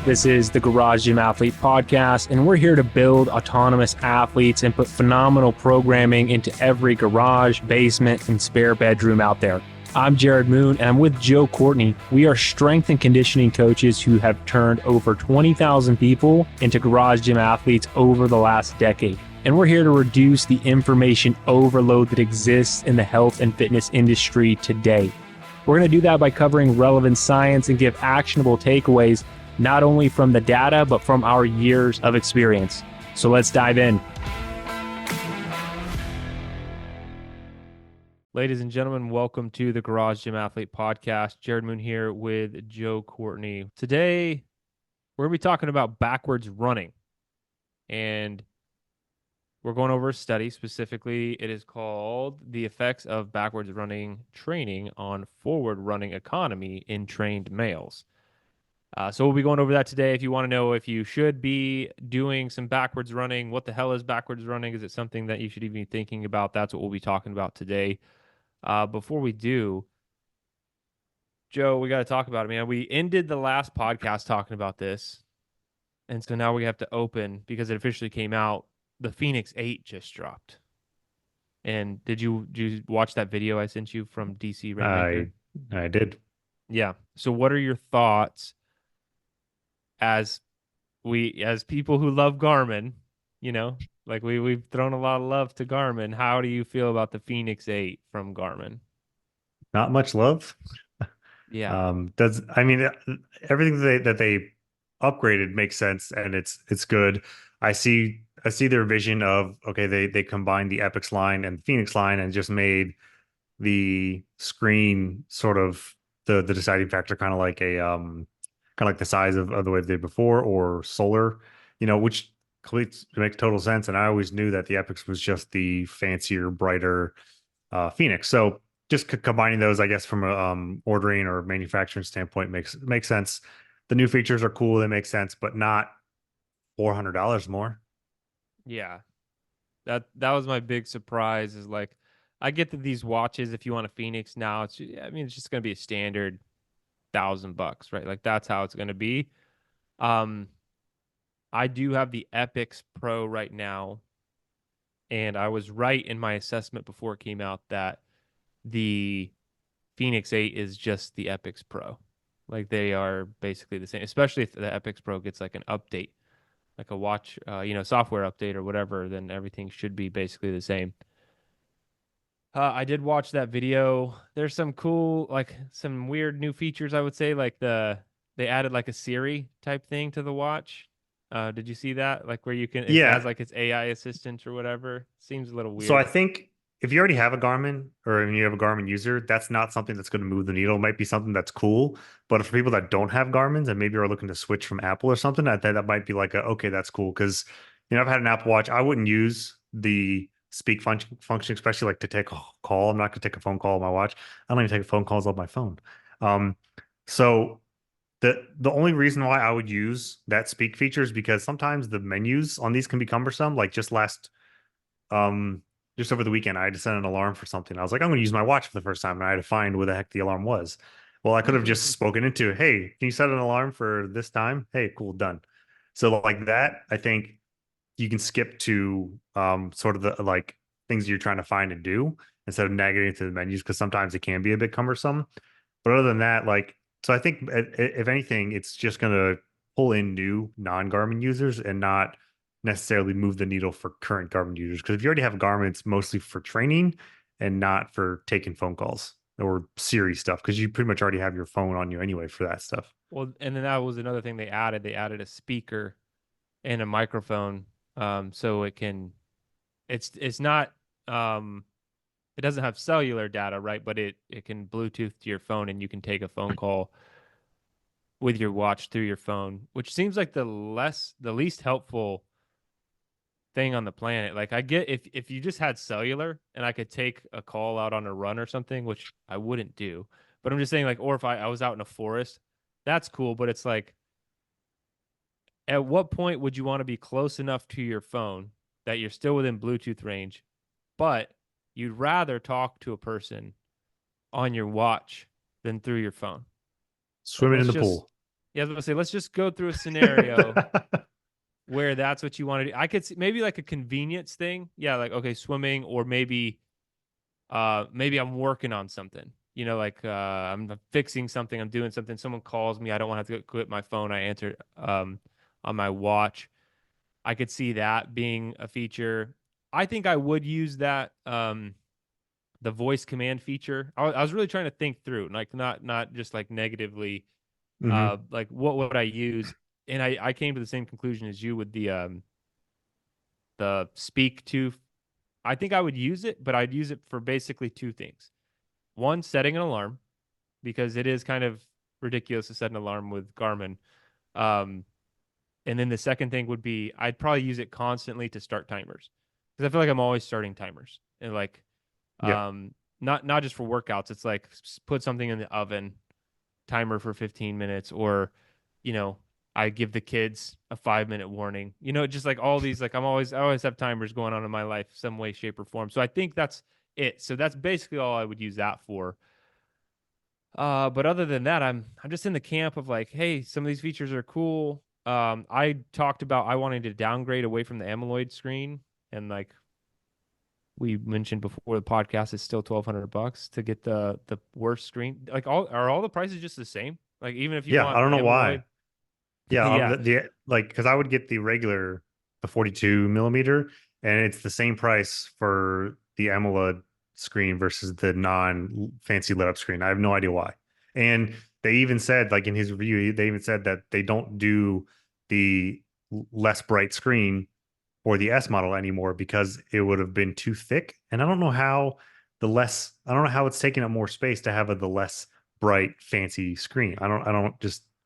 This is the Garage Gym Athlete Podcast, and we're here to build autonomous athletes and put phenomenal programming into every garage, basement, and spare bedroom out there. I'm Jerred Moon, and I'm with Joe Courtney. We are strength and conditioning coaches who have turned over 20,000 people into garage gym athletes over the last decade. And we're here to reduce the information overload that exists in the health and fitness industry today. We're going to do that by covering relevant science and give actionable takeaways, not only from the data, but from our years of experience. So let's dive in. Ladies and gentlemen, welcome to the Garage Gym Athlete Podcast. Jerred Moon here with Joe Courtney. Today, we're going to be talking about backwards running. And we're going over a study. Specifically, it is called The Effects of Backwards Running Training on Forward Running Economy in Trained Males. So we'll be going over that today. If you want to know if you should be doing some backwards running, what the hell is backwards running? Is it something that you should even be thinking about? That's what we'll be talking about today. Before we do, Joe, we got to talk about it, man. We ended the last podcast talking about this. And so now we have to open, because it officially came out, the Phoenix 8 just dropped. And did you watch that video I sent you from DC Rainmaker? I did. Yeah. So what are your thoughts as people who love Garmin, like we've thrown a lot of love to Garmin. How do you feel about the Phoenix 8 from Garmin? Not much love. Yeah. Everything that they upgraded makes sense, and it's good. I see their vision of, okay, they combined the Epix line and the Phoenix line and just made the screen sort of the deciding factor, kind of like the size of the way they did before, or solar, which makes total sense. And I always knew that the Epix was just the fancier, brighter Phoenix. So just combining those, I guess, from a ordering or manufacturing standpoint makes sense. The new features are cool; they make sense, but not $400 more. Yeah. That was my big surprise. Is like, I get that these watches, if you want a Phoenix now, it's just going to be a standard $1,000, right? Like that's how it's going to be. I do have the Epix Pro right now, and I was right in my assessment before it came out that the Phoenix 8 is just the Epix Pro. Like they are basically the same, especially if the Epix Pro gets like an update, like a watch, software update or whatever, then everything should be basically the same. I did watch that video. There's some cool, like some weird new features, I would say, like they added like a Siri type thing to the watch. Did you see that? Like where it has Yeah. like its AI assistant or whatever. Seems a little So I weird. think if you already have a Garmin, or you have a Garmin user, that's not something that's going to move the needle. It might be something that's cool, but for people that don't have Garmin's and maybe are looking to switch from Apple or something, I think that might be like okay, that's cool. Because I've had an Apple Watch. I wouldn't use the speak function, especially like to take a call. I'm not going to take a phone call on my watch. I don't even take phone calls on my phone. Um, so the only reason why I would use that speak feature is because sometimes the menus on these can be cumbersome. Like um just over the weekend, I had to set an alarm for something. I was like, I'm going to use my watch for the first time, and I had to find where the heck the alarm was. Well, I could have just spoken into, hey, can you set an alarm for this time? Hey, cool, done. So like that, I think you can skip to sort of the like things you're trying to find and do instead of navigating to the menus, because sometimes it can be a bit cumbersome. But other than that, like, so I think if anything, it's just going to pull in new non-Garmin users and not necessarily move the needle for current Garmin users. Because if you already have Garmin, it's mostly for training and not for taking phone calls or Siri stuff, because you pretty much already have your phone on you anyway for that stuff. Well, and then that was another thing they added. They added a speaker and a microphone, so it's not it doesn't have cellular data, right? But it can Bluetooth to your phone, and you can take a phone call with your watch through your phone, which seems like the least helpful thing on the planet. Like I get if you just had cellular and I could take a call out on a run or something, which I wouldn't do. But I'm just saying, like, or if I was out in a forest, that's cool. But it's like, at what point would you want to be close enough to your phone that you're still within Bluetooth range, but you'd rather talk to a person on your watch than through your phone? Like Swimming in that's the just pool. Yeah, I was gonna say, let's just go through a scenario where that's what you want to do. I could see maybe like a convenience thing. Yeah, like okay, swimming, or maybe I'm working on something. Like I'm fixing something, I'm doing something, someone calls me, I don't want to have to quit my phone, I answer on my watch. I could see that being a feature. I think I would use that the voice command feature. I was really trying to think through, like not just like negatively, Hmm. like what would I use? And I came to the same conclusion as you with the speak to. I think I would use it, but I'd use it for basically two things. One, setting an alarm, because it is kind of ridiculous to set an alarm with Garmin. Um, and then the second thing would be I'd probably use it constantly to start timers, because I feel like I'm always starting timers, and like Yeah. not just for workouts. It's like put something in the oven, timer for 15 minutes, or you know I give the kids a 5 minute warning. Just like all these, like I always have timers going on in my life, some way, shape, or form. So I think that's it. So that's basically all I would use that for. But other than that, I'm just in the camp of like, hey, some of these features are cool. I talked about I wanting to downgrade away from the AMOLED screen, and like we mentioned before the podcast, it's still $1,200 to get the worst screen. Like all the prices just the same? Like even if you Yeah. I want don't know AMOLED, why. Yeah, yeah, the like because I would get the regular, the 42 millimeter, and it's the same price for the AMOLED screen versus the non fancy lit up screen. I have no idea why. And they even said, like in his review, they even said that they don't do the less bright screen for the S model anymore because it would have been too thick. And I don't know how I don't know how it's taking up more space to have the less bright fancy screen. I don't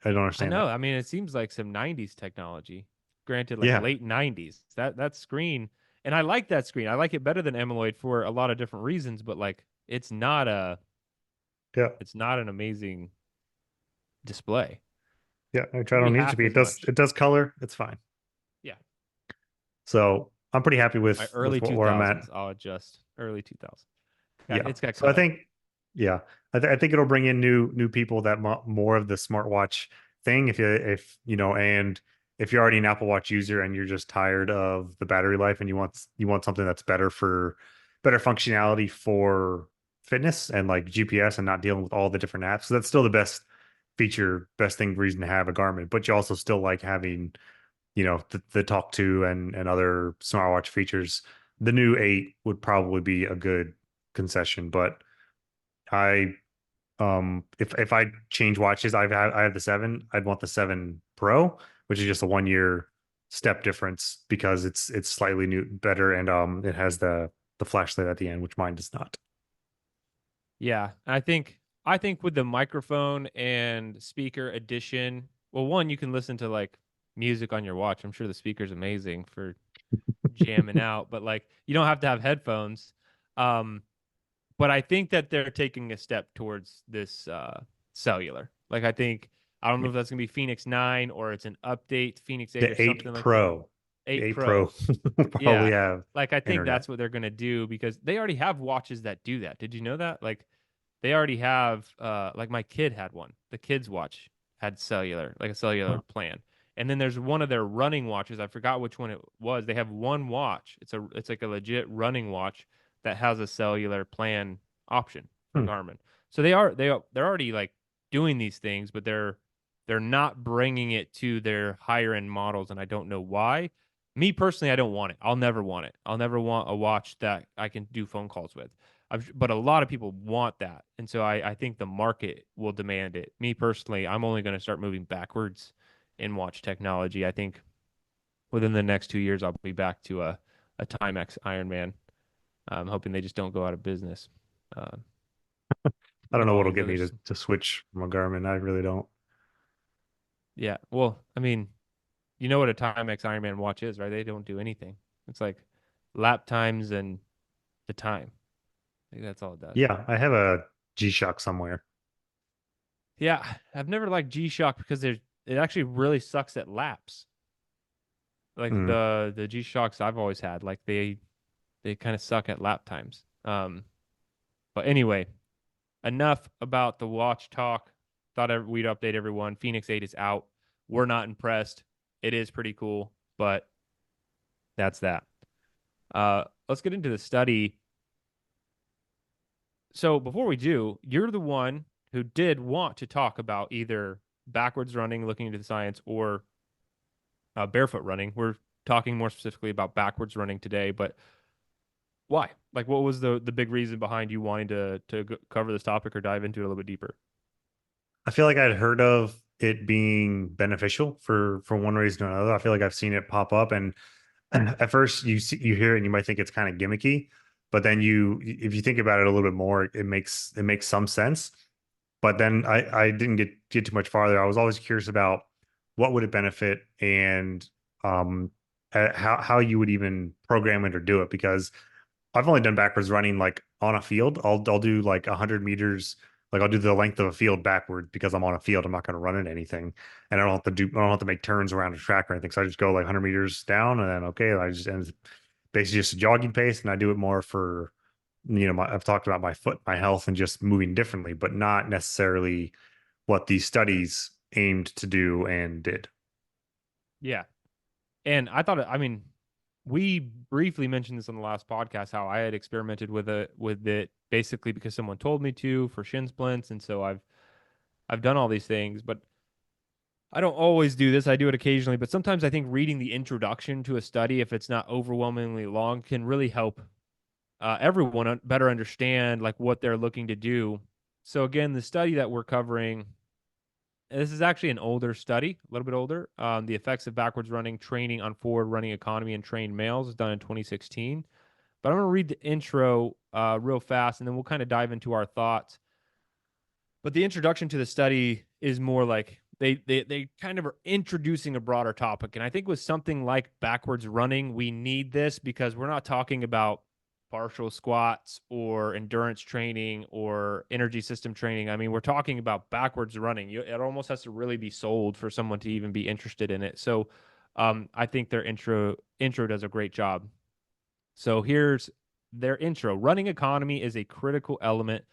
I understand know. that. I mean, it seems like some '90s technology. Granted, like Yeah. late '90s. That screen, and I like that screen. I like it better than AMOLED for a lot of different reasons. But like, Yeah. it's not an amazing display. Yeah. I try Maybe don't need it to half be. as much. It does color. It's fine. Yeah, So I'm pretty happy my with early where I'm at. 2000s. I'll adjust. Early 2000s. Yeah, Yeah. it's got So I color. think, yeah, I think it'll bring in new people that more of the smartwatch thing. If you know, and if you're already an Apple Watch user and you're just tired of the battery life and you want something that's better for better functionality for fitness and like GPS and not dealing with all the different apps. So that's still the best feature, best thing reason to have a Garmin. But you also still like having the talk to and other smartwatch features. The new 8 would probably be a good concession, but I if I change watches, I have the 7. I'd want the 7 Pro, which is just a 1 year step difference because it's slightly new better, and it has the flashlight at the end, which mine does not. Yeah, I think with the microphone and speaker addition, well, one, you can listen to like music on your watch. I'm sure the speaker's amazing for jamming out, but like you don't have to have headphones. Um, but I think that they're taking a step towards this cellular. Like I don't know if that's gonna be Phoenix 9 or it's an update, Phoenix 8 or The 8 something like that. Pro, the 8 8 Pro Pro. will probably Yeah. have Like I think internet. that's what they're gonna do because they already have watches that do that. Did you know that? Like they already have like my kid had one. The kid's watch had cellular, like a cellular Huh. plan. And then there's one of their running watches. I forgot which one it was. They have one watch. It's like a legit running watch that has a cellular plan option for Hmm. Garmin. So they're already like doing these things, but they're not bringing it to their higher end models, and I don't know why. Me personally, I don't want it. I'll never want it. I'll never want a watch that I can do phone calls with. But a lot of people want that. And so I think the market will demand it. Me personally, I'm only going to start moving backwards in watch technology. I think within the next 2 years, I'll be back to a Timex Ironman. I'm hoping they just don't go out of business. Uh, I don't and know all what'll these get me others. to switch from a Garmin. I really don't. Yeah. Well, I mean, you know what a Timex Ironman watch is, right? They don't do anything. It's like lap times and the time. I think that's all it does. Yeah, I have a G-Shock somewhere. Yeah, I've never liked G-Shock because it actually really sucks at laps. Like Mm. the G-Shocks I've always had, like they kind of suck at lap times. But anyway, enough about the watch talk. thought we'd update everyone. Phoenix 8 is out. We're not impressed. It is pretty cool, but that's that. Let's get into the study. So before we do, you're the one who did want to talk about either backwards running, looking into the science, or barefoot running. We're talking more specifically about backwards running today, but why? Like, what was the big reason behind you wanting to cover this topic or dive into it a little bit deeper? I feel like I'd heard of it being beneficial for one reason or another. I feel like I've seen it pop up, and at first you hear it and you might think it's kind of gimmicky, but then if you think about it a little bit more, it makes some sense. But then I didn't get too much farther. I was always curious about what would it benefit and um how you would even program it or do it, because I've only done backwards running like on a field. I'll do like 100 meters. Like I'll do the length of a field backward because I'm on a field. I'm not going to run into anything, and I don't have to make turns around a track or anything. So I just go like 100 meters down, and then okay, I just and it's basically just a jogging pace, and I do it more for I've talked about my foot, my health, and just moving differently, but not necessarily what these studies aimed to do and did. Yeah. And I thought, I mean, we briefly mentioned this on the last podcast how I had experimented with it basically because someone told me to for shin splints, and so I've done all these things, but I don't always do this. I do it occasionally, but sometimes I think reading the introduction to a study, if it's not overwhelmingly long, can really help everyone better understand like what they're looking to do. So again, the study that we're covering, this is actually an older study, a little bit older. The effects of backwards running training on forward running economy in trained males is done in 2016. But I'm going to read the intro real fast, and then we'll kind of dive into our thoughts. But the introduction to the study is more like they kind of are introducing a broader topic. And I think with something like backwards running, we need this because we're not talking about partial squats or endurance training or energy system training. I mean, we're talking about backwards running. It almost has to really be sold for someone to even be interested in it. So I think their intro does a great job. So here's their intro. Running economy is a critical element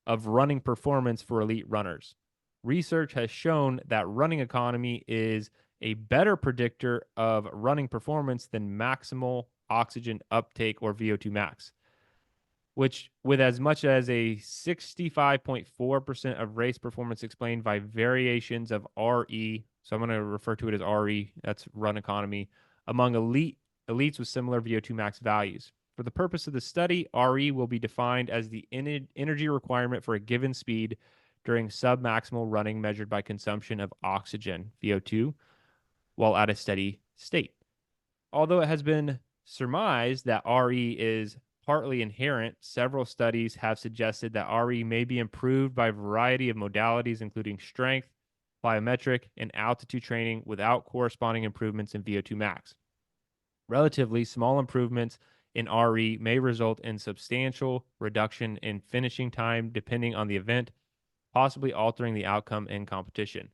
of running performance for elite runners. Research has shown that running economy is a better predictor of running performance than maximal oxygen uptake or VO2 max, which with as much as a 65.4% of race performance explained by variations of RE. So I'm going to refer to it as RE, that's run economy, among elites with similar VO2 max values. For the purpose of the study, RE will be defined as the energy requirement for a given speed during submaximal running measured by consumption of oxygen, VO2, while at a steady state. Although it has been surmised that RE is partly inherent, several studies have suggested that RE may be improved by a variety of modalities, including strength, plyometric, and altitude training without corresponding improvements in VO2 max. Relatively small improvements in RE may result in substantial reduction in finishing time depending on the event, possibly altering the outcome in competition.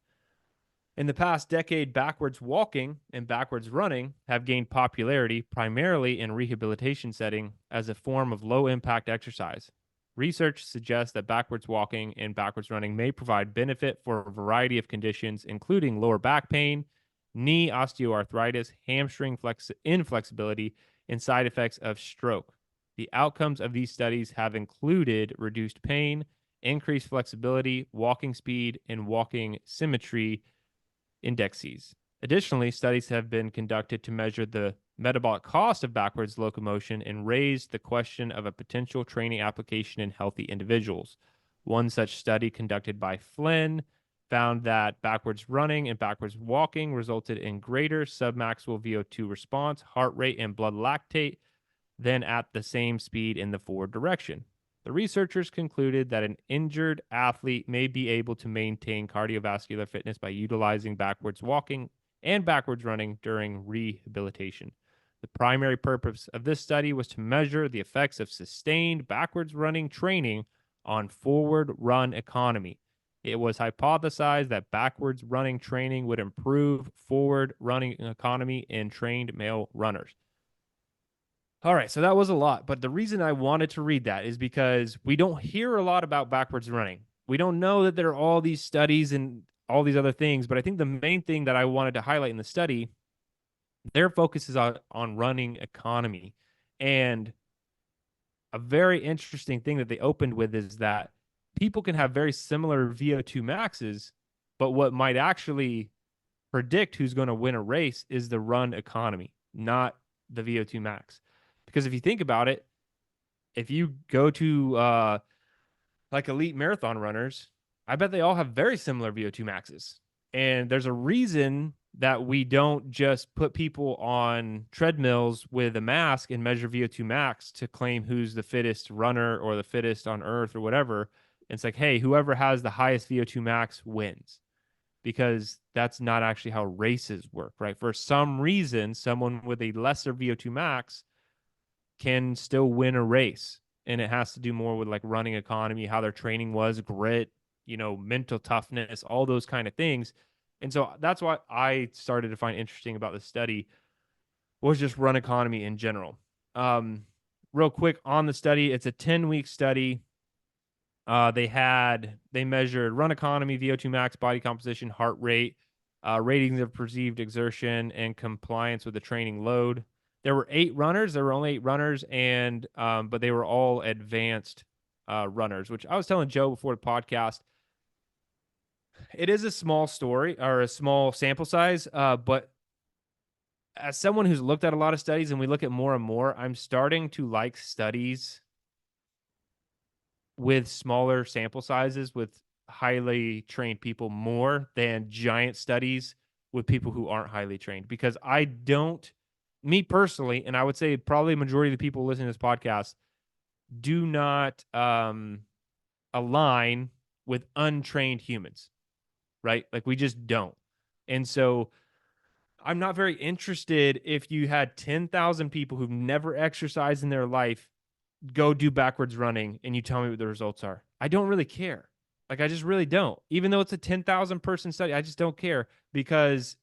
In the past decade, backwards walking and backwards running have gained popularity primarily in rehabilitation setting as a form of low impact exercise. Research suggests that backwards walking and backwards running may provide benefit for a variety of conditions, including lower back pain, knee osteoarthritis, hamstring inflexibility, and side effects of stroke. The outcomes of these studies have included reduced pain, increased flexibility, walking speed, and walking symmetry indexes. Additionally, studies have been conducted to measure the metabolic cost of backwards locomotion and raised the question of a potential training application in healthy individuals. One such study conducted by Flynn found that backwards running and backwards walking resulted in greater submaximal VO2 response, heart rate, and blood lactate than at the same speed in the forward direction. The researchers concluded that an injured athlete may be able to maintain cardiovascular fitness by utilizing backwards walking and backwards running during rehabilitation. The primary purpose of this study was to measure the effects of sustained backwards running training on forward run economy. It was hypothesized that backwards running training would improve forward running economy in trained male runners. All right, so that was a lot, but the reason I wanted to read that is because we don't hear a lot about backwards running. We don't know that there are all these studies and all these other things, but I think the main thing that I wanted to highlight in the study, their focus is on running economy. And a very interesting thing that they opened with is that people can have very similar VO2 maxes, but what might actually predict who's going to win a race is the run economy, not the VO2 max. Because if you think about it, if you go to like elite marathon runners, I bet they all have very similar VO2 maxes. And there's a reason that we don't just put people on treadmills with a mask and measure VO2 max to claim who's the fittest runner or the fittest on earth or whatever. It's like, hey, whoever has the highest VO2 max wins, because that's not actually how races work, right? For some reason, someone with a lesser VO2 max can still win a race. And it has to do more with like running economy, how their training was, grit, mental toughness, all those kind of things. And so that's what I started to find interesting about the study was just run economy in general. Um, Real quick on the study, it's a 10-week study. They measured run economy, VO2 max, body composition, heart rate, ratings of perceived exertion, and compliance with the training load. There were 8 runners. There were only 8 runners, and but they were all advanced runners. Which I was telling Joe before the podcast. It is a small story or a small sample size, but as someone who's looked at a lot of studies, and we look at more and more, I'm starting to like studies with smaller sample sizes with highly trained people more than giant studies with people who aren't highly trained, because I don't, me personally, and I would say probably a majority of the people listening to this podcast do not align with untrained humans, right? Like we just don't. And so I'm not very interested if you had 10,000 people who've never exercised in their life go do backwards running and you tell me what the results are. I don't really care. Like I just really don't. Even though it's a 10,000 person study, I just don't care, because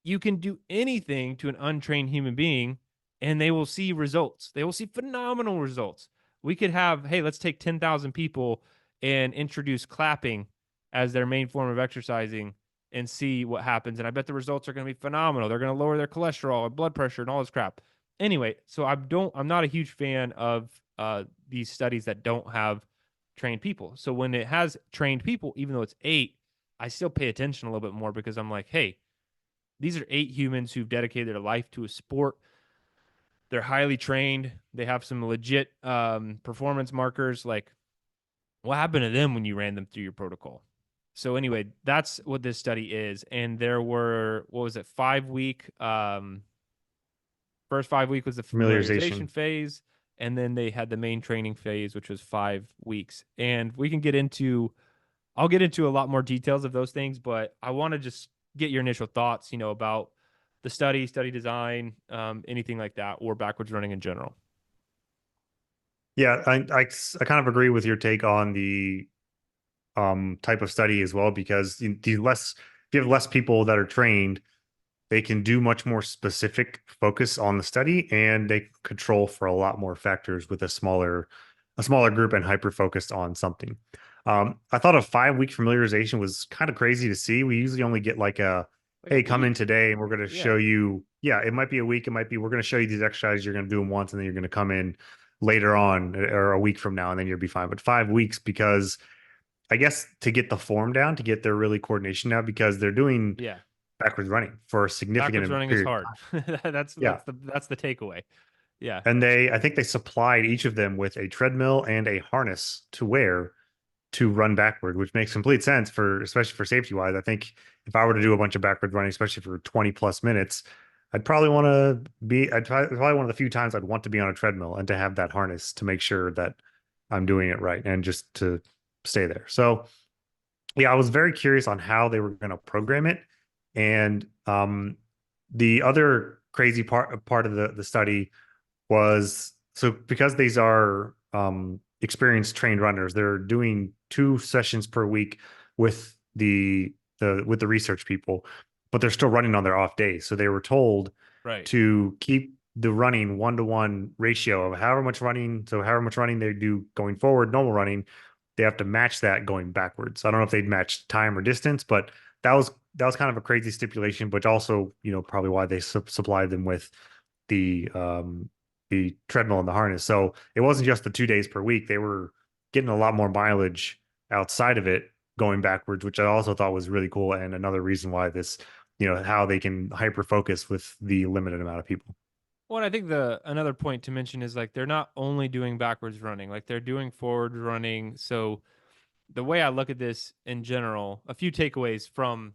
you can do anything to an untrained human being and they will see results. They will see phenomenal results. We could have, hey, let's take 10,000 people and introduce clapping as their main form of exercising and see what happens. And I bet the results are going to be phenomenal. They're going to lower their cholesterol and blood pressure and all this crap. Anyway, so I'm not a huge fan of these studies that don't have trained people. So when it has trained people, even though it's 8, I still pay attention a little bit more, because I'm like, hey, these are 8 humans who've dedicated their life to a sport. They're highly trained. They have some legit performance markers. Like, what happened to them when you ran them through your protocol? So anyway, that's what this study is. And there were, what was it, 5-week first 5 week was the familiarization Familiarization. phase, and then they had the main training phase, which was 5 weeks. And we can get into, I'll get into a lot more details of those things, but I want to just get your initial thoughts, about the study design, anything like that, or backwards running in general. Yeah, I kind of agree with your take on the type of study as well, because if you have less people that are trained, they can do much more specific focus on the study, and they control for a lot more factors with a smaller group and hyper focused on something. I thought a 5-week familiarization was kind of crazy to see. We usually only get like a, Like a hey, come in week. today and we're going to show Yeah. you. Yeah, it might be a week. It might be, we're going to show you these exercises. You're going to do them once, and then you're going to come in later on or a week from now, and then you'll be fine. But 5 weeks, because I guess to get the form down, to get their really coordination down, because they're doing Yeah. backwards running for a Backwards significant running is period of hard. time. that's Yeah. that's the that's the takeaway. Yeah. And I think they supplied each of them with a treadmill and a harness to wear to run backward, which makes complete sense especially for safety wise. I think if I were to do a bunch of backward running, especially for 20 plus minutes, I'd probably one of the few times I'd want to be on a treadmill and to have that harness to make sure that I'm doing it right and just to stay there. So yeah, I was very curious on how they were going to program it. And the other crazy part of the study was, so because these are experienced trained runners, they're doing 2 sessions per week with the research people, but they're still running on their off days. So they were told Right. to keep the running 1-to-1 ratio of however much running they do going forward, normal running, they have to match that going backwards. I don't know if they'd match time or distance, but that was kind of a crazy stipulation, but also, probably why they supplied them with the treadmill and the harness. So it wasn't just the 2 days per week. They were getting a lot more mileage outside of it going backwards, which I also thought was really cool. And another reason why this, how they can hyper focus with the limited amount of people. Well, I think the another point to mention is like they're not only doing backwards running, like they're doing forward running. So the way I look at this in general, a few takeaways from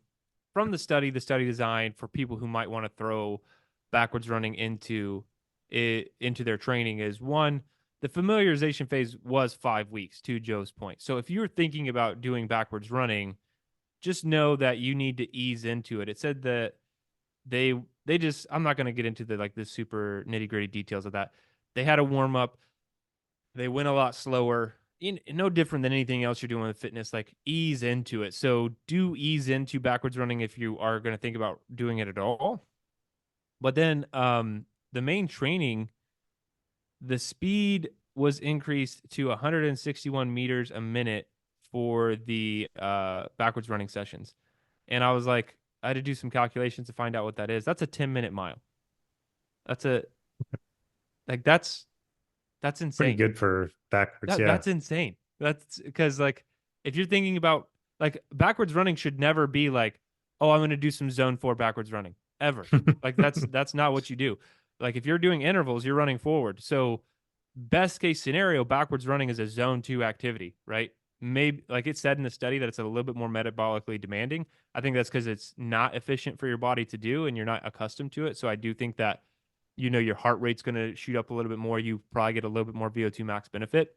the study design for people who might want to throw backwards running into their training is one, the familiarization phase was 5 weeks to Joe's point. So if you're thinking about doing backwards running, just know that you need to ease into it. It said that they they just I'm not going to get into the super nitty-gritty details of that. They had a warm up. They went a lot slower. No different than anything else you're doing with fitness, like ease into it. So do ease into backwards running if you are going to think about doing it at all. But then the main training, the speed was increased to 161 meters a minute for the backwards running sessions. And I was like, I had to do some calculations to find out what that is. That's a 10-minute mile. That's a like that's Pretty insane. good for backwards. Yeah. That's insane. That's because like if you're thinking about like backwards running should never be like, oh, I'm going to do some zone 4 backwards running ever. Like that's not what you do. Like if you're doing intervals, you're running forward. So best case scenario, backwards running is a zone 2 activity, right? Maybe like it said in the study that it's a little bit more metabolically demanding. I think that's because it's not efficient for your body to do and you're not accustomed to it. So I do think that your heart rate's going to shoot up a little bit more. You probably get a little bit more VO2 max benefit.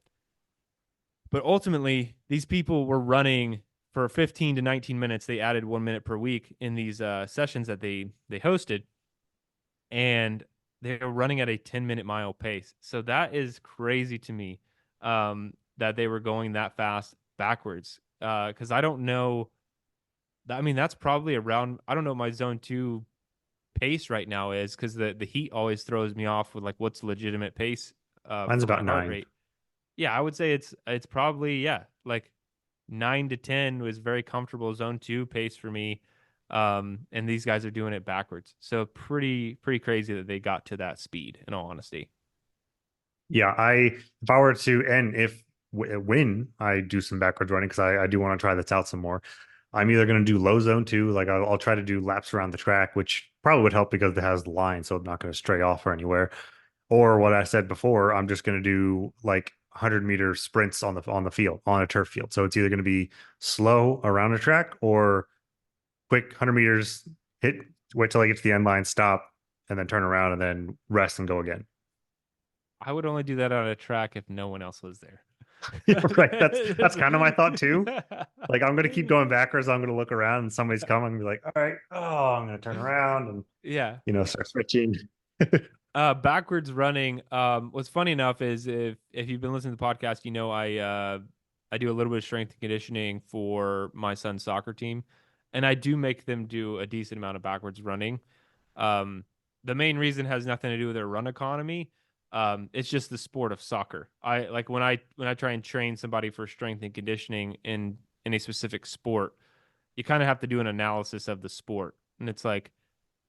But ultimately, these people were running for 15 to 19 minutes. They added 1 minute per week in these sessions that they hosted, and they were running at a 10-minute mile pace. So that is crazy to me that they were going that fast backwards. Because I don't know. I mean, that's probably around. I don't know what my zone 2 pace right now is because the heat always throws me off with like what's legitimate pace Mine's for my about heart 9. rate. Yeah, I would say it's probably like 9 to 10 was very comfortable zone 2 pace for me. And these guys are doing it backwards. So pretty crazy that they got to that speed, in all honesty. Yeah, if I were to, and if when I do some backwards running, because I do want to try this out some more, I'm either going to do low zone 2, like I'll try to do laps around the track, which probably would help because it has the line, so I'm not going to stray off or anywhere. Or what I said before, I'm just going to do like 100-meter sprints on the field, on a turf field. So it's either going to be slow around the track or quick 100 meters, hit, wait till I get to the end line, stop, and then turn around and then rest and go again. I would only do that on a track if no one else was there. Right. That's kind of my thought too. Like I'm gonna keep going backwards. I'm gonna look around and somebody's coming and be like, all right, oh, I'm gonna turn around and Yeah. start switching. Backwards running. What's funny enough is if you've been listening to the podcast, I do a little bit of strength and conditioning for my son's soccer team, and I do make them do a decent amount of backwards running. Um, the main reason has nothing to do with their run economy. It's just the sport of soccer. I like when I try and train somebody for strength and conditioning in a specific sport, you kind of have to do an analysis of the sport, and it's like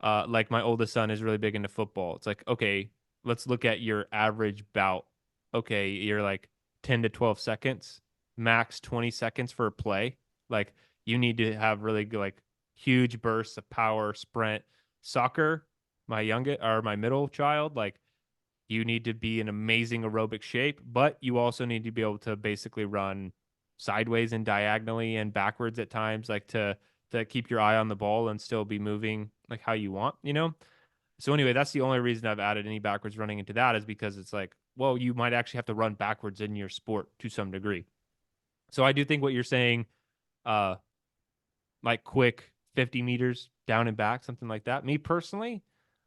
my oldest son is really big into football. It's like, okay, let's look at your average bout. Okay, you're like 10 to 12 seconds, max 20 seconds for a play. Like you need to have really good, like huge bursts of power, sprint. Soccer, my youngest or my middle child, like you need to be in amazing aerobic shape, but you also need to be able to basically run sideways and diagonally and backwards at times, like to keep your eye on the ball and still be moving like how you want. So anyway, that's the only reason I've added any backwards running into that is because it's like, well, you might actually have to run backwards in your sport to some degree. So I do think what you're saying, uh, like quick 50 meters down and back, something like that. Me personally,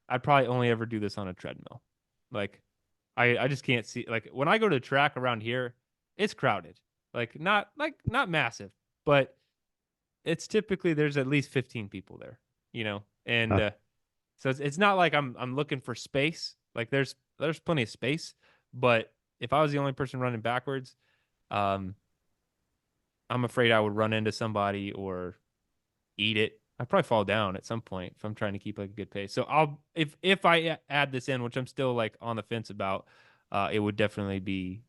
I'd probably only ever do this on a treadmill. Like I just can't see like when I go to the track around here, it's crowded. Like not massive, but it's typically there's at least 15 people there. And Uh, so it's not like I'm looking for space. Like there's plenty of space, but if I was the only person running backwards, um I'm afraid I would run into somebody or eat it. I'd probably fall down at some point if I'm trying to keep like a good pace. So I'll if I add this in, which I'm still like on the fence about, it would definitely be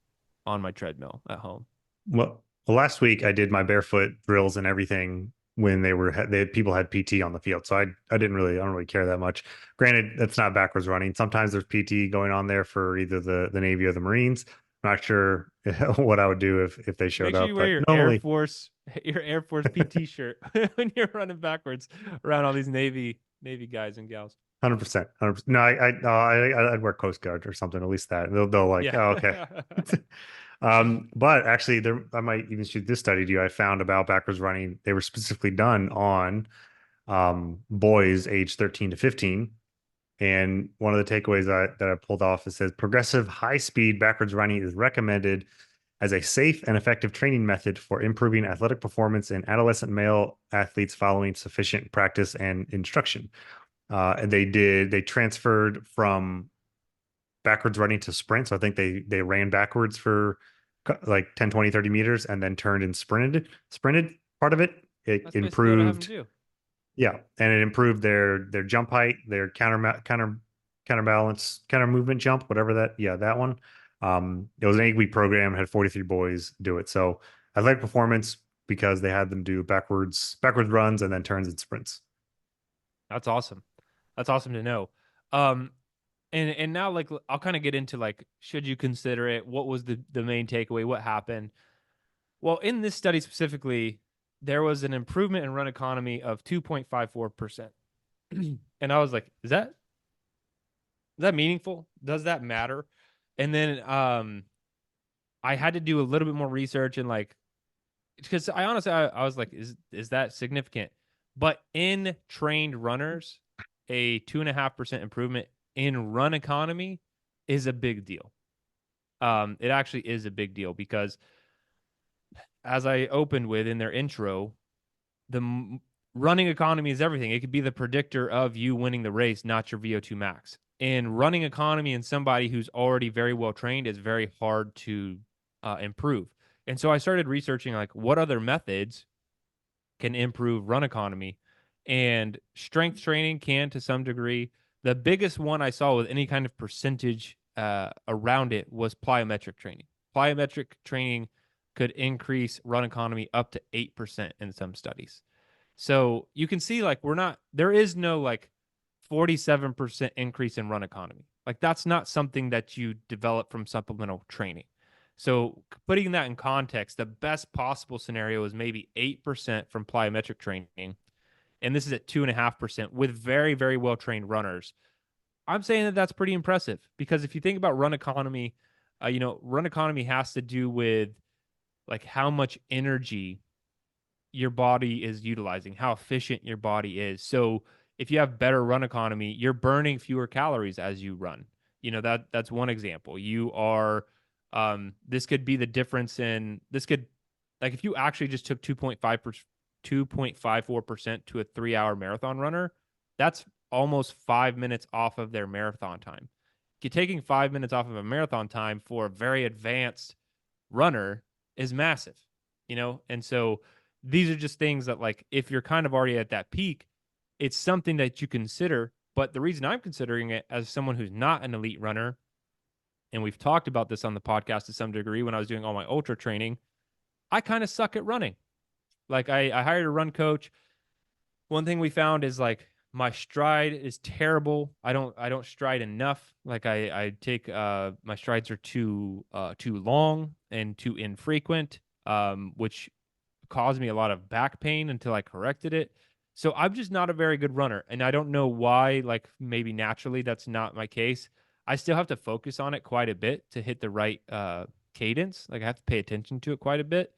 on my treadmill at home. Well, last week I did my barefoot drills and everything when people had PT on the field, so I don't really care that much. Granted, that's not backwards running. Sometimes there's PT going on there for either the Navy or the Marines. I'm not sure what I would do if they showed Make sure up, you wear but normally Your Air Force PT shirt when you're running backwards around all these Navy guys and gals. 100%, 100%. No, I'd wear Coast Guard or something. At least that they'll like, Yeah. oh, okay. But actually, I might even shoot this study to you. I found about backwards running. They were specifically done on boys aged 13 to 15. And one of the takeaways that I pulled off, it says progressive high speed backwards running is recommended as a safe and effective training method for improving athletic performance in adolescent male athletes following sufficient practice and instruction. And they transferred from backwards running to sprint. So I think they ran backwards for like 10, 20, 30 meters and then turned and sprinted part of it. It That's basically what I have them improved. do. Yeah. And it improved their jump height, their counterbalance, counter movement jump, whatever that one. It was an 8-week program, had 43 boys do it. So athletic performance because they had them do backwards runs and then turns and sprints. That's awesome. That's awesome to know. Um, and now like I'll kind of get into like should you consider it? What was the main takeaway? What happened? Well, in this study specifically, there was an improvement in run economy of 2.54%. And I was like, is that meaningful? Does that matter? And then I had to do a little bit more research and like because I honestly I was like, is that significant? But in trained runners, a 2.5% improvement in run economy is a big deal. It actually is a big deal because as I opened with in their intro, the running economy is everything. It could be the predictor of you winning the race, not your VO2 max. And running economy in somebody who's already very well trained is very hard to improve. And so I started researching like what other methods can improve run economy, and strength training can to some degree. The biggest one I saw with any kind of percentage around it was plyometric training. Plyometric training could increase run economy up to 8% in some studies. So you can see like there is no like 47% increase in run economy. Like that's not something that you develop from supplemental training. So putting that in context, the best possible scenario is maybe 8% from plyometric training. And this is at 2.5% with very, very well trained runners. I'm saying that that's pretty impressive because if you think about run economy, run economy has to do with like how much energy your body is utilizing, how efficient your body is. So if you have better run economy, you're burning fewer calories as you run. That's one example. You are this could be the difference in this could like if you actually just took 2.54% to a 3-hour marathon runner, that's almost 5 minutes off of their marathon time. You're taking 5 minutes off of a marathon time for a very advanced runner is massive, and so these are just things that like if you're kind of already at that peak, it's something that you consider. But the reason I'm considering it as someone who's not an elite runner, and we've talked about this on the podcast to some degree when I was doing all my ultra training, I kind of suck at running. Like I hired a run coach. One thing we found is like my stride is terrible. I don't stride enough. Like I take my strides are too long and too infrequent, which caused me a lot of back pain until I corrected it. So I'm just not a very good runner. And I don't know why, like maybe naturally that's not my case. I still have to focus on it quite a bit to hit the right cadence. Like I have to pay attention to it quite a bit.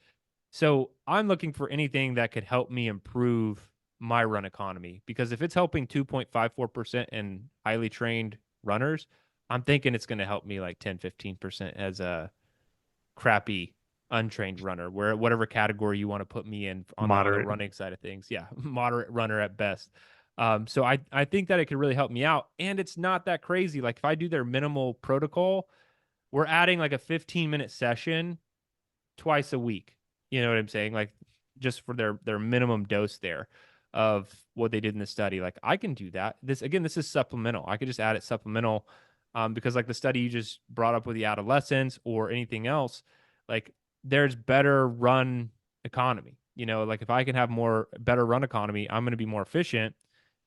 So I'm looking for anything that could help me improve my run economy because if it's helping 2.54% in highly trained runners, I'm thinking it's going to help me like 10-15% as a crappy untrained runner, where whatever category you want to put me in on the Moderate. running side of things. Yeah, moderate runner at best. So I think that it could really help me out, and it's not that crazy. Like if I do their minimal protocol, we're adding like a 15-minute session twice a week. You know what I'm saying? Like just for their minimum dose there of what they did in the study. Like I can do that. This again, this is supplemental. I could just add it supplemental, because like the study you just brought up with the adolescents or anything else, like there's better run economy. You know, like if I can have more better run economy, I'm going to be more efficient,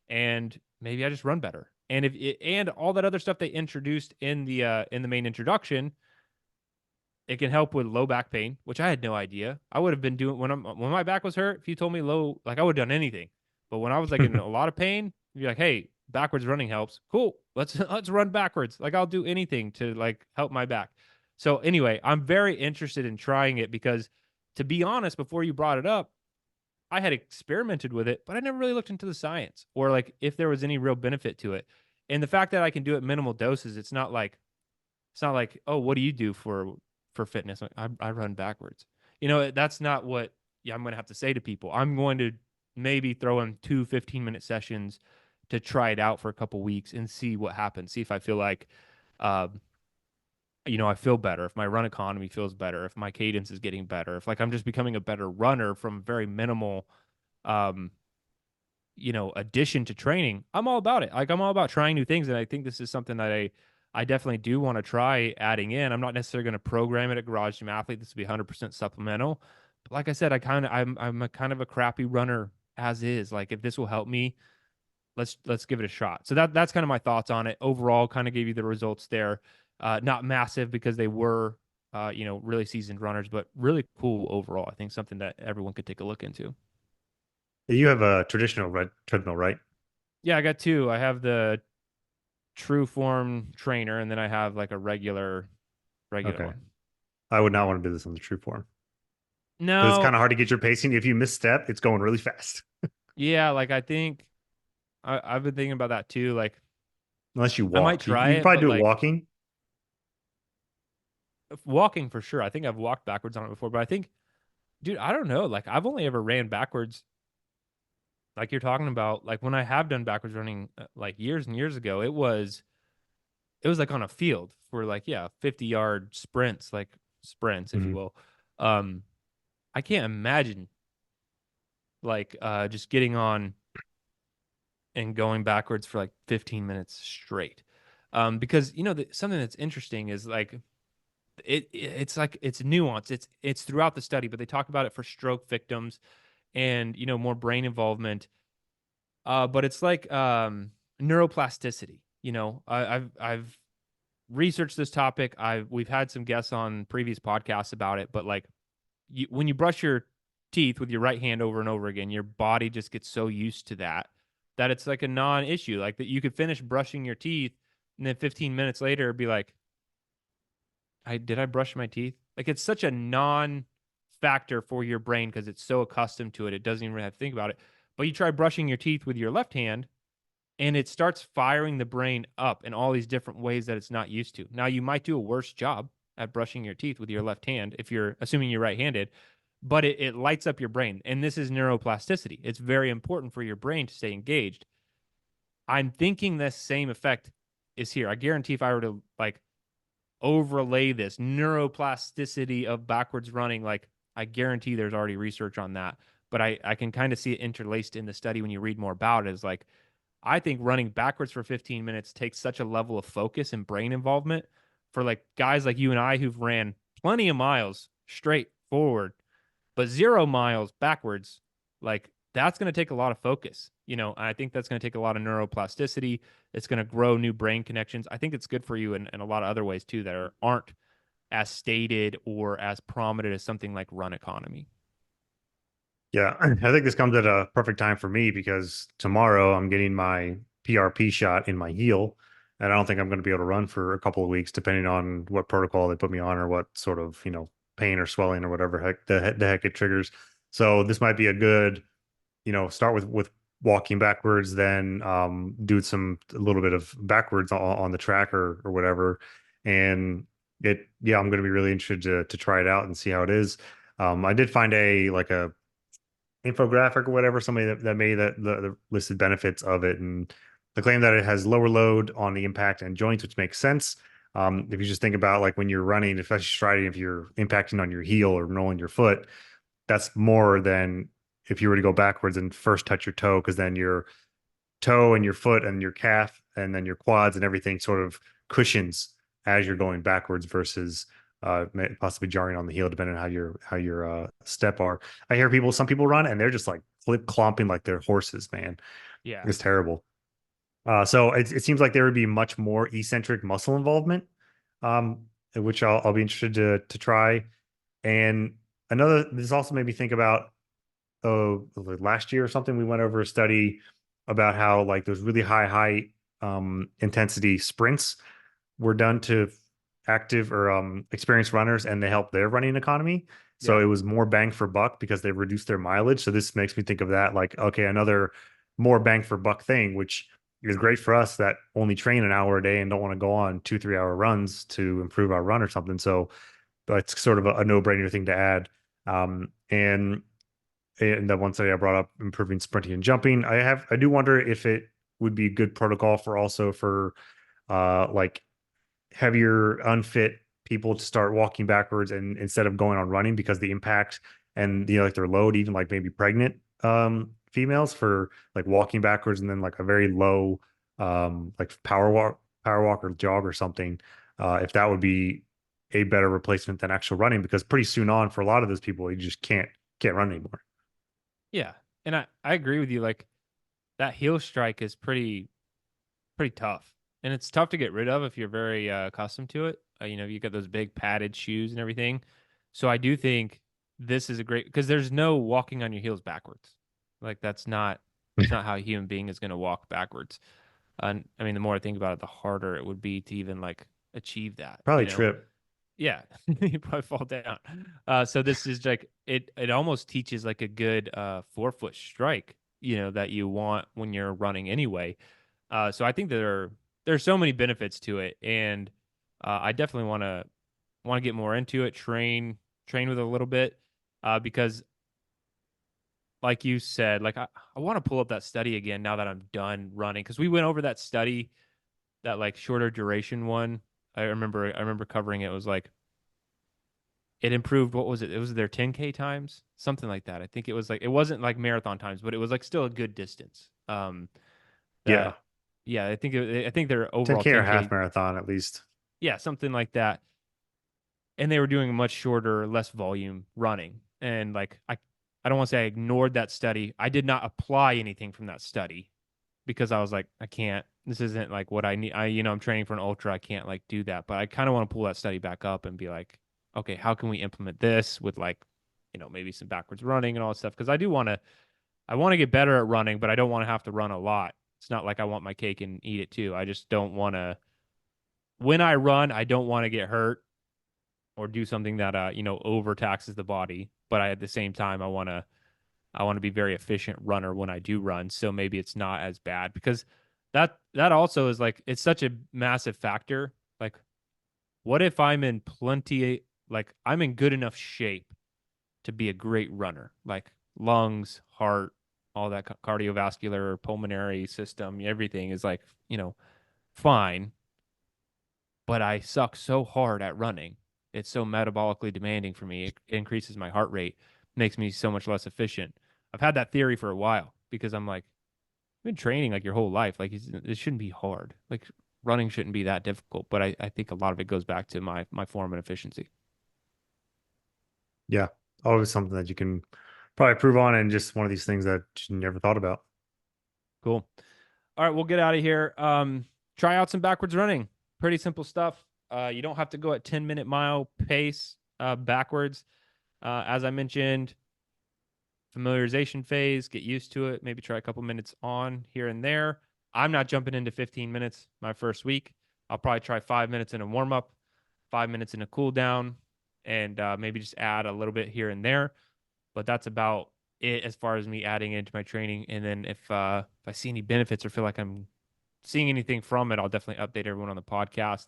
and maybe I just run better. And if it, and all that other stuff they introduced in the main introduction, it can help with low back pain, which I had no idea. I would have been doing when my back was hurt. If you told me low, like I would have done anything. But when I was like in a lot of pain, you're like, hey, backwards running helps. Cool, let's run backwards. Like I'll do anything to like help my back. So anyway, I'm very interested in trying it because, to be honest, before you brought it up, I had experimented with it, but I never really looked into the science or like if there was any real benefit to it. And the fact that I can do it minimal doses, it's not like, oh, what do you do for fitness? Like, I run backwards. You know, that's not what, yeah, I'm going to have to say to people. I'm going to maybe throw in 2 15-minute sessions to try it out for a couple weeks and see what happens. See if I feel like, um, I feel better. If my run economy feels better, if my cadence is getting better, if like I'm just becoming a better runner from very minimal, um, addition to training. I'm all about it. Like I'm all about trying new things, and I think this is something that I definitely do want to try adding in. I'm not necessarily going to program it at Garage Gym Athlete. This will be 100% supplemental. But like I said, I'm a kind of a crappy runner as is. Like if this will help me, let's give it a shot. So that's kind of my thoughts on it. Overall, kind of gave you the results there. Not massive because they were really seasoned runners, but really cool overall. I think something that everyone could take a look into. You have a traditional red treadmill, right? Yeah, I got two. I have the True Form trainer, and then I have like a regular Okay. one. I would not want to do this on the true form because it's No, kind of hard to get your pacing. If you misstep, it's going really fast. yeah, like I think I've been thinking about that too. Like Unless you I might walk. try You can it, probably but do it like walking. walking for sure. I think I've walked backwards on it before, but I think, dude, I don't know. Like I've only ever ran backwards, like you're talking about. Like when I have done backwards running, like years and years ago, it was like on a field for like, yeah, 50-yard sprints, like sprints, if you Mhm. will. Um, I can't imagine like just getting on and going backwards for like 15 minutes straight. Because something that's interesting is like it's like it's nuanced. It's throughout the study, but they talk about it for stroke victims and more brain involvement. But it's like neuroplasticity. I've researched this topic. We've had some guests on previous podcasts about it, but like when you brush your teeth with your right hand over and over again, your body just gets so used to that it's like a non-issue. Like that you could finish brushing your teeth and then 15 minutes later be like, I brush my teeth? Like it's such a non-factor for your brain because it's so accustomed to it. It doesn't even really have to think about it. But you try brushing your teeth with your left hand and it starts firing the brain up in all these different ways that it's not used to. Now you might do a worse job at brushing your teeth with your left hand if you're assuming you're right-handed, but it lights up your brain. And this is neuroplasticity. It's very important for your brain to stay engaged. I'm thinking this same effect is here. I guarantee if I were to like overlay this neuroplasticity of backwards running, like I guarantee there's already research on that. But I can kind of see it interlaced in the study when you read more about it. Is like I think running backwards for 15 minutes takes such a level of focus and brain involvement for like guys like you and I who've ran plenty of miles straight forward but 0 miles backwards, like that's going to take a lot of focus. I think that's going to take a lot of neuroplasticity. It's going to grow new brain connections. I think it's good for you in a lot of other ways too that aren't as stated or as prominent as something like run economy. Yeah, I think this comes at a perfect time for me because tomorrow I'm getting my PRP shot in my heel, and I don't think I'm going to be able to run for a couple of weeks, depending on what protocol they put me on or what sort of pain or swelling or whatever the heck it triggers. So this might be a good start with walking backwards, then do a little bit of backwards on the track or whatever, and I'm going to be really interested to try it out and see how it is. I did find a infographic or whatever, somebody that made the listed benefits of it, and the claim that it has lower load on the impact and joints, which makes sense. If you just think about like when you're running, especially striding, if you're impacting on your heel or rolling your foot, that's more than if you were to go backwards and first touch your toe, because then your toe and your foot and your calf and then your quads and everything sort of cushions as you're going backwards versus possibly jarring on the heel, depending on how your step are. I hear some people run and they're just like flip clomping like they're horses, man. Yeah. It's terrible. So it seems like there would be much more eccentric muscle involvement, which I'll be interested to try. And this also made me think about, like last year or something, we went over a study about how like those really high intensity sprints were done to active or experienced runners, and they helped their running economy. So Yeah. it was more bang for buck because they reduced their mileage. So this makes me think of that, like, okay, another more bang for buck thing, which is great for us that only train an hour a day and don't want to go on 2 3 hour runs to improve our run or something. So it's sort of a no-brainer thing to add. And the one study I brought up, improving sprinting and jumping. I do wonder if it would be a good protocol for also for like heavier, unfit people to start walking backwards and instead of going on running, because the impact and like their load, even like maybe pregnant females, for like walking backwards and then like a very low like power walk or jog or something, if that would be a better replacement than actual running, because pretty soon on for a lot of those people you just can't run anymore. Yeah. And I agree with you. Like that heel strike is pretty tough. And it's tough to get rid of if you're very accustomed to it. You got those big padded shoes and everything. So I do think this is a great because there's no walking on your heels backwards. Like that's not how a human being is going to walk backwards. And I mean, the more I think about it, the harder it would be to even like achieve that, Probably trip. Yeah, you probably fall down. So this is like it almost teaches like a good forefoot strike, that you want when you're running anyway. So I think there's so many benefits to it, and I definitely want to get more into it, train with it a little bit, because like you said, like I want to pull up that study again now that I'm done running because we went over that study, that like shorter duration one. I remember covering it. It was like it improved. What was it? It was their 10K times, something like that. I think it was like it wasn't like marathon times, but it was like still a good distance. Yeah. That yeah, I think their overall 10K or half 10K, marathon at least. yeah, something like that. And they were doing much shorter, less volume running. And like I don't want to say I ignored that study. I did not apply anything from that study because I was like, I can't. This isn't like what I need. I'm training for an ultra. I can't like do that. But I kind of want to pull that study back up and be like, okay, how can we implement this with like, maybe some backwards running and all that stuff? Because I want to get better at running, but I don't want to have to run a lot. It's not like I want my cake and eat it too. I just don't want to. When I run, I don't want to get hurt or do something that overtaxes the body. But at the same time, I want to be very efficient runner when I do run. So maybe it's not as bad because that also is like it's such a massive factor. Like, what if I'm in good enough shape to be a great runner, like lungs, heart, all that cardiovascular, pulmonary system, everything is like, fine, but I suck so hard at running. It's so metabolically demanding for me. It increases my heart rate, makes me so much less efficient. I've had that theory for a while because I'm like, I've been training like your whole life. Like it shouldn't be hard. Like running shouldn't be that difficult. But I think a lot of it goes back to my form and efficiency. Yeah. Always something that you can probably improve on, and just one of these things that you never thought about. Cool. All right, we'll get out of here. Try out some backwards running. Pretty simple stuff. You don't have to go at 10-minute mile pace backwards. As I mentioned, familiarization phase, get used to it, maybe try a couple minutes on here and there. I'm not jumping into 15 minutes my first week. I'll probably try 5 minutes in a warm up, 5 minutes in a cool down, and maybe just add a little bit here and there. But that's about it as far as me adding into my training. And then if I see any benefits or feel like I'm seeing anything from it, I'll definitely update everyone on the podcast.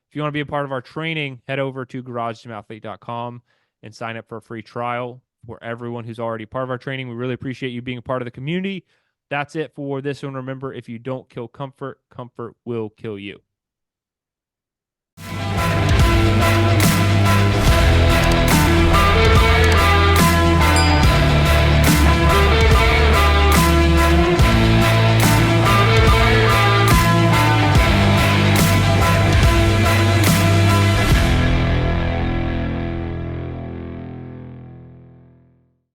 If you want to be a part of our training, head over to garagegymathlete.com and sign up for a free trial for everyone who's already part of our training. We really appreciate you being a part of the community. That's it for this one. Remember, if you don't kill comfort, comfort will kill you.